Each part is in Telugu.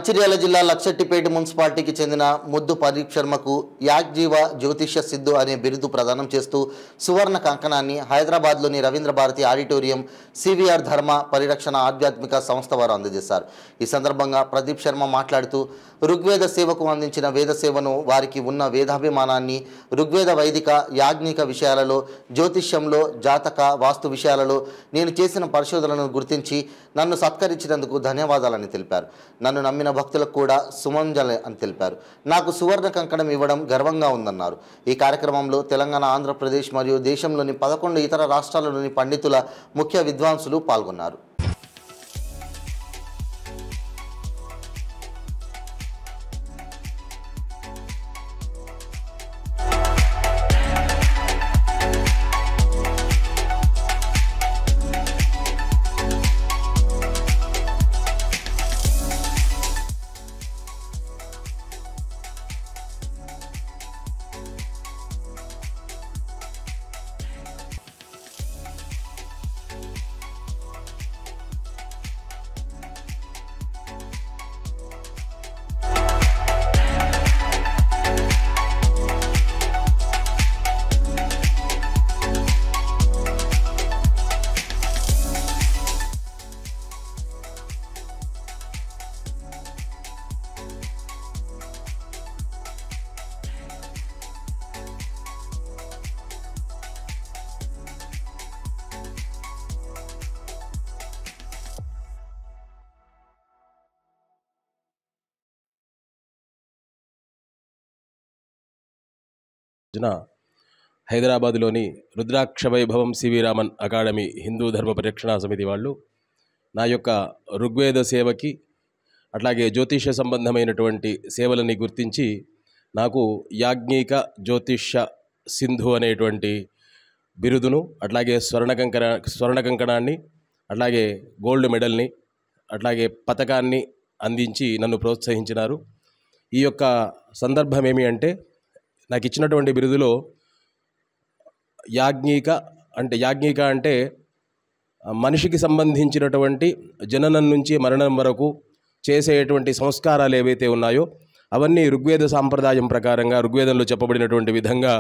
మంచిర్యాల జిల్లా లక్షెట్టిపేట మున్సిపాలిటీకి చెందిన ముద్దు పరీప్ శర్మకు యాగ్జీవ జ్యోతిష్య సిద్ధు అనే బిరుదు ప్రదానం చేస్తూ సువర్ణ కంకణాన్ని హైదరాబాద్లోని రవీంద్ర భారతి ఆడిటోరియం సివిఆర్ ధర్మ పరిరక్షణ ఆధ్యాత్మిక సంస్థ వారు అందజేశారు. ఈ సందర్భంగా ప్రదీప్ శర్మ మాట్లాడుతూ ఋగ్వేద సేవకు అందించిన వేద సేవను, వారికి ఉన్న వేదాభిమానాన్ని, ఋగ్వేద వైదిక యాజ్ఞిక విషయాలలో, జ్యోతిష్యంలో, జాతక వాస్తు విషయాలలో నేను చేసిన పరిశోధనలను గుర్తించి నన్ను సత్కరించినందుకు ధన్యవాదాలని తెలిపారు. నన్ను నమ్మిన భక్తులకు కూడా సుమంజలి అని తెలిపారు. నాకు సువర్ణ కంకణం ఇవ్వడం గర్వంగా ఉందన్నారు. ఈ కార్యక్రమంలో తెలంగాణ, ఆంధ్రప్రదేశ్ మరియు దేశంలోని 11 ఇతర రాష్ట్రాలలోని పండితుల, ముఖ్య విద్వాంసులు పాల్గొన్నారు. హైదరాబాదులోని రుద్రాక్ష వైభవం సివి రామన్ అకాడమీ హిందూ ధర్మ పరిరక్షణ సమితి వాళ్ళు నా యొక్క ఋగ్వేద సేవకి అట్లాగే జ్యోతిష సంబంధమైనటువంటి సేవలని గుర్తించి నాకు యాజ్ఞిక జ్యోతిష సింధు అనేటువంటి బిరుదును, అట్లాగే స్వర్ణ కంకణాన్ని, అట్లాగే గోల్డ్ మెడల్ని, అట్లాగే పతకాన్ని అందించి నన్ను ప్రోత్సహించినారు. ఈ యొక్క సందర్భం ఏమి అంటే, నాకు ఇచ్చినటువంటి బిరుదులో యాజ్ఞిక అంటే మనిషికి సంబంధించినటువంటి జననం నుంచి మరణం వరకు చేసేటువంటి సంస్కారాలు ఏవైతే ఉన్నాయో అవన్నీ ఋగ్వేద సాంప్రదాయం ప్రకారంగా, ఋగ్వేదంలో చెప్పబడినటువంటి విధంగా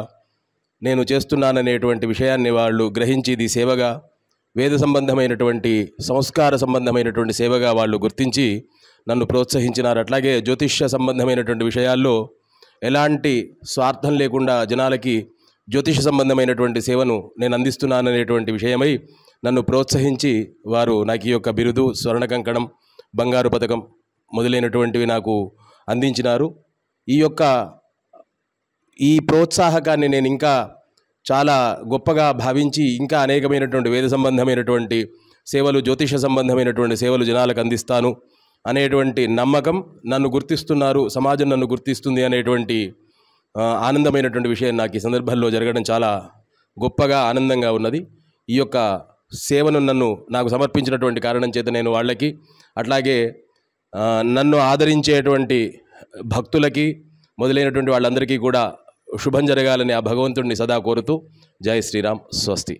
నేను చేస్తున్నాననేటువంటి విషయాన్ని వాళ్ళు గ్రహించి ఇది సేవగా, వేద సంబంధమైనటువంటి సంస్కార సంబంధమైనటువంటి సేవగా వాళ్ళు గుర్తించి నన్ను ప్రోత్సహించినారు. అట్లాగే జ్యోతిష్య సంబంధమైనటువంటి విషయాల్లో ఎలాంటి స్వార్థం లేకుండా జనాలకి జ్యోతిష సంబంధమైనటువంటి సేవను నేను అందిస్తున్నాననేటువంటి విషయమై నన్ను ప్రోత్సహించి వారు నాకు ఈ యొక్క బిరుదు, స్వర్ణ కంకణం, బంగారు పథకం మొదలైనటువంటివి నాకు అందించినారు. ఈ ప్రోత్సాహకాన్ని నేను ఇంకా చాలా గొప్పగా భావించి ఇంకా అనేకమైనటువంటి వేద సంబంధమైనటువంటి సేవలు, జ్యోతిష సంబంధమైనటువంటి సేవలు జనాలకు అందిస్తాను అనేటువంటి నమ్మకం, నన్ను గుర్తిస్తున్నారు, సమాజం నన్ను గుర్తిస్తుంది అనేటువంటి ఆనందమైనటువంటి విషయం నాకు ఈ సందర్భంలో జరగడం చాలా గొప్పగా, ఆనందంగా ఉన్నది. ఈ యొక్క సేవను నాకు సమర్పించినటువంటి కారణం చేత నేను వాళ్ళకి, అట్లాగే నన్ను ఆదరించేటువంటి భక్తులకి మొదలైనటువంటి వాళ్ళందరికీ కూడా శుభం జరగాలని ఆ భగవంతుడిని సదా కోరుతూ, జై శ్రీరామ్, స్వస్తి.